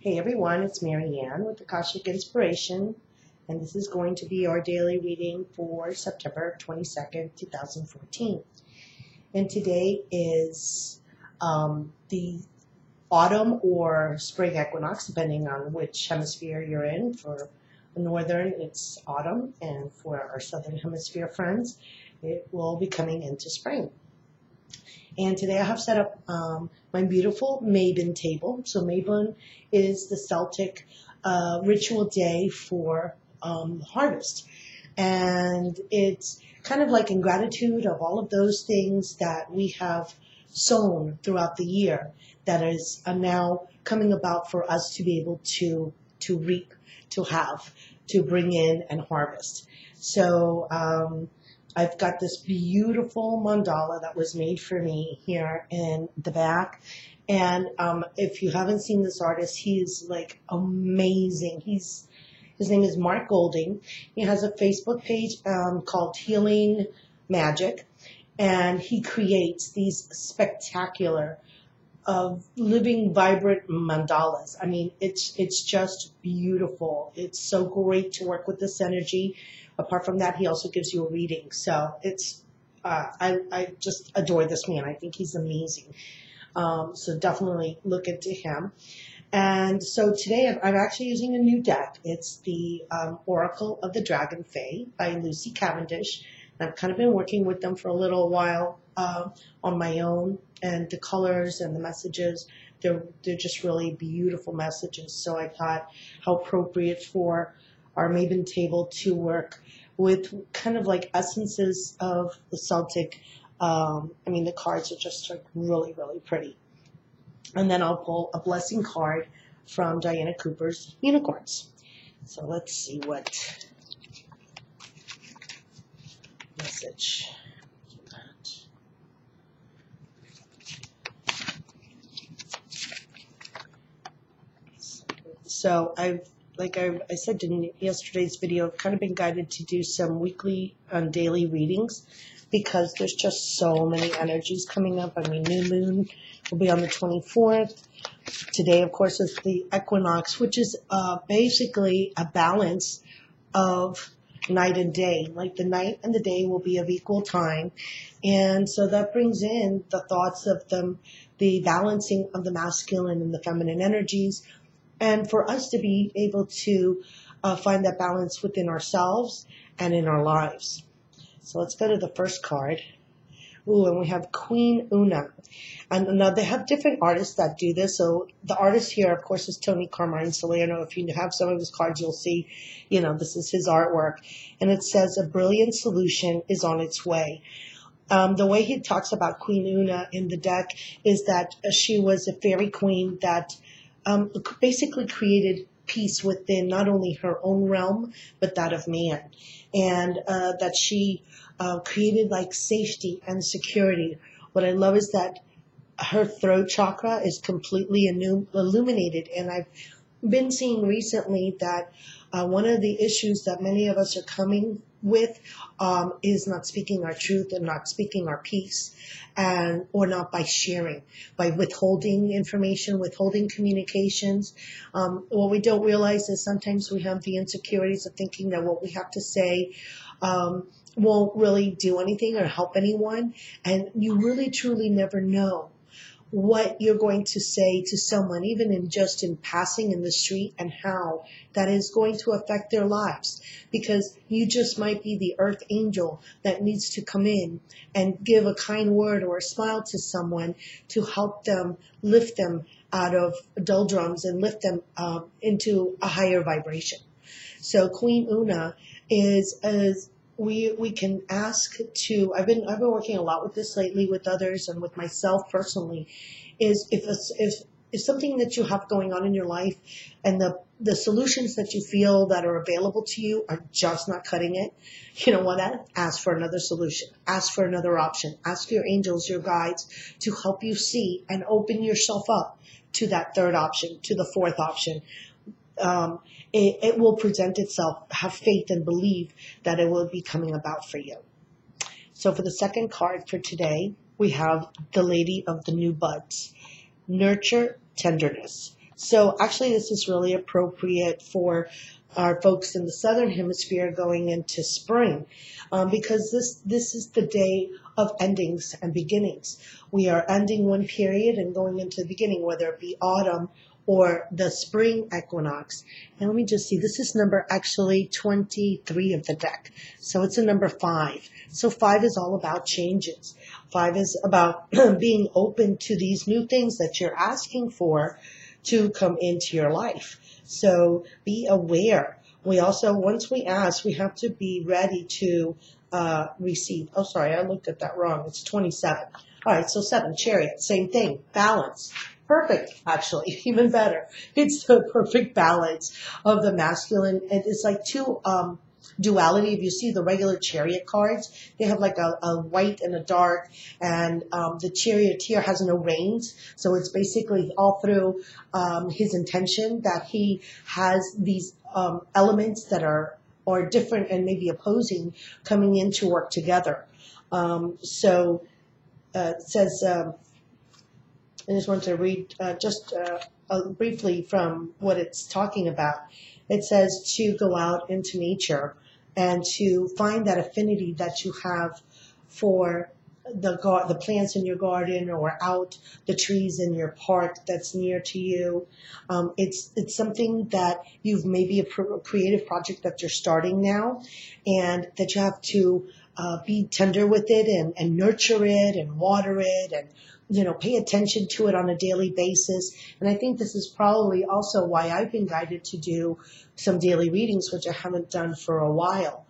Hey everyone, it's Mary Ann with Akashic Inspiration, and this is going to be our daily reading for September 22nd, 2014. And today is the autumn or spring equinox, depending on which hemisphere you're in. For the northern, it's autumn, and for our southern hemisphere friends, it will be coming into spring. And today I have set up my beautiful Mabon table. So Mabon is the Celtic ritual day for harvest. And it's kind of like in gratitude of all of those things that we have sown throughout the year that is now coming about for us to be able to reap, to bring in and harvest. So I've got this beautiful mandala that was made for me here in the back. And if you haven't seen this artist, he's like amazing. His name is Mark Golding. He has a Facebook page called Healing Magic. And he creates these spectacular living, vibrant mandalas. I mean, it's just beautiful. It's so great to work with this energy. Apart from that, he also gives you a reading. So it's, I just adore this man. I think he's amazing. So definitely look into him. And so today I'm actually using a new deck. It's the Oracle of the Dragonfae by Lucy Cavendish. And I've kind of been working with them for a little while on my own. And the colors and the messages, they're just really beautiful messages. So I thought how appropriate for our Mabon table to work with kind of like essences of the Celtic. The cards are just like really, really pretty. And then I'll pull a blessing card from Diana Cooper's Unicorns. So let's see what message. So like I said in yesterday's video, I've kind of been guided to do some weekly and daily readings because there's just so many energies coming up. I mean, new moon will be on the 24th. Today, of course, is the equinox, which is basically a balance of night and day. Like the night and the day will be of equal time. And so that brings in the thoughts of the balancing of the masculine and the feminine energies. And for us to be able to find that balance within ourselves and in our lives. So let's go to the first card. Ooh, and we have Queen Una. And now they have different artists that do this. So the artist here, of course, is Tony Carmine Salerno. If you have some of his cards, you'll see, this is his artwork. And it says a brilliant solution is on its way. The way he talks about Queen Una in the deck is that she was a fairy queen that basically created peace within not only her own realm, but that of man. And that she created like safety and security. What I love is that her throat chakra is completely illuminated. And I've been seeing recently that one of the issues that many of us are coming with is not speaking our truth and not speaking our piece, or not by sharing, by withholding information, withholding communications. What we don't realize is sometimes we have the insecurities of thinking that what we have to say won't really do anything or help anyone, and you really truly never know what you're going to say to someone, even in passing in the street, and how that is going to affect their lives. Because you just might be the earth angel that needs to come in and give a kind word or a smile to someone to help them, lift them out of doldrums and lift them into a higher vibration. So Queen Una is we can ask to, I've been working a lot with this lately with others and with myself personally, is if something that you have going on in your life and the solutions that you feel that are available to you are just not cutting it, you know what, ask for another solution, ask for another option, ask your angels, your guides to help you see and open yourself up to that third option, to the fourth option. It will present itself. Have faith and believe that it will be coming about for you. So for the second card for today, we have the Lady of the New Buds. Nurture tenderness. So actually this is really appropriate for our folks in the southern hemisphere going into spring, because this is the day of endings and beginnings. We are ending one period and going into the beginning, whether it be autumn or the spring equinox. And let me just see, this is number actually 23 of the deck. So it's a number 5. So 5 is all about changes. 5 is about being open to these new things that you're asking for to come into your life. So be aware. We also, once we ask, we have to be ready to receive. Oh, sorry, I looked at that wrong. It's 27. All right, so 7, Chariot, same thing, balance. Perfect, actually, even better. It's the perfect balance of the masculine. And it's like two duality. If you see the regular Chariot cards, they have like a white and a dark, and the charioteer has no reins. So it's basically all through his intention that he has these elements that are different and maybe opposing coming in to work together. So it says, I just want to read briefly from what it's talking about. It says to go out into nature and to find that affinity that you have for the plants in your garden, or out the trees in your park that's near to you. It's something that you've maybe a creative project that you're starting now, and that you have to be tender with it and nurture it and water it and pay attention to it on a daily basis. And I think this is probably also why I've been guided to do some daily readings, which I haven't done for a while.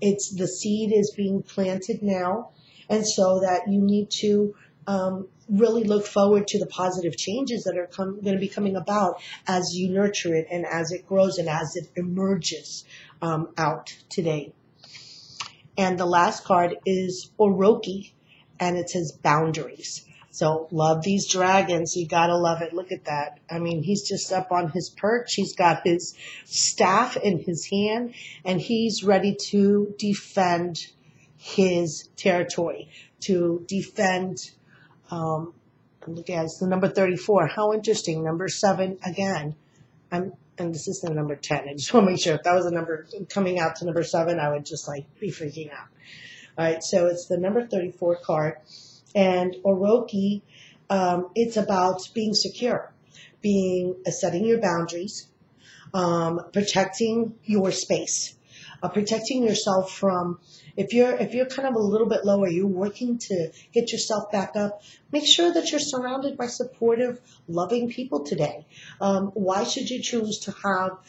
It's the seed is being planted now, and so that you need to really look forward to the positive changes that are going to be coming about as you nurture it and as it grows and as it emerges out today. And the last card is Oroki, and it says boundaries. So love these dragons. You gotta love it. Look at that. I mean, he's just up on his perch. He's got his staff in his hand, and he's ready to defend his territory, to defend, look at it, it's the number 34. How interesting. Number 7 again. And this is the number 10. I just want to make sure if that was a number coming out to number 7, I would just be freaking out. All right, so it's the number 34 card. And Oroki, it's about being secure, setting your boundaries, protecting your space, protecting yourself from, if you're kind of a little bit lower, you're working to get yourself back up, make sure that you're surrounded by supportive, loving people today. Why should you choose to have,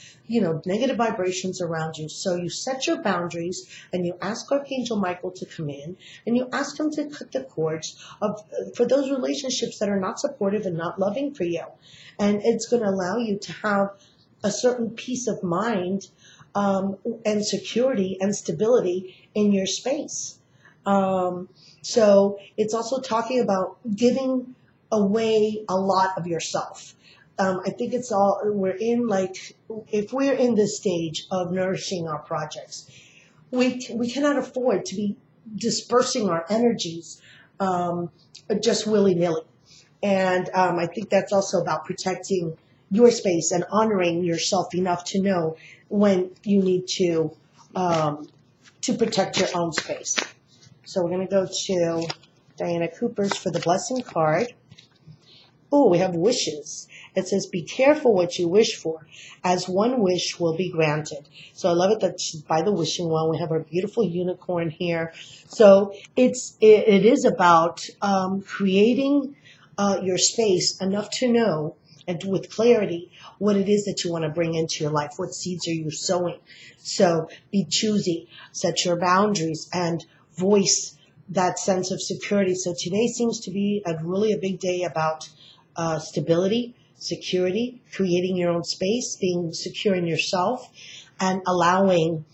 negative vibrations around you? So you set your boundaries, and you ask Archangel Michael to come in, and you ask him to cut the cords for those relationships that are not supportive and not loving for you. And it's going to allow you to have a certain peace of mind, and security and stability in your space. So it's also talking about giving away a lot of yourself. I think if we're in this stage of nourishing our projects, we cannot afford to be dispersing our energies just willy-nilly. And I think that's also about protecting your space and honoring yourself enough to know when you need to protect your own space. So we're going to go to Diana Cooper's for the blessing card. Oh, we have wishes. It says, be careful what you wish for, as one wish will be granted. So I love it that she's by the wishing well. We have our beautiful unicorn here. So it is about creating your space enough to know, and with clarity, what it is that you want to bring into your life. What seeds are you sowing? So be choosy, set your boundaries, and voice that sense of security. So today seems to be really a big day about stability, security, creating your own space, being secure in yourself, and allowing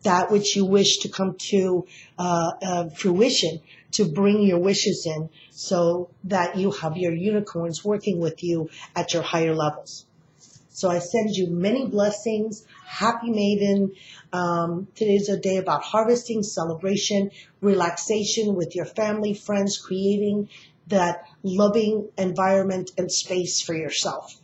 that which you wish to come to fruition, to bring your wishes in, so that you have your unicorns working with you at your higher levels. So I send you many blessings. Happy Maiden. Today's a day about harvesting, celebration, relaxation with your family, friends, creating that loving environment and space for yourself.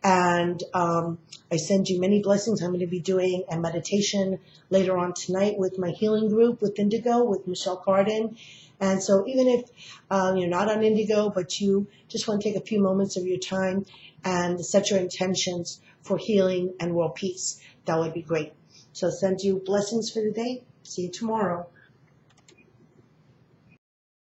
And I send you many blessings. I'm going to be doing a meditation later on tonight with my healing group with Indigo, with Michelle Carden. And so even if you're not on Indigo, but you just want to take a few moments of your time and set your intentions for healing and world peace, that would be great. So send you blessings for today. See you tomorrow.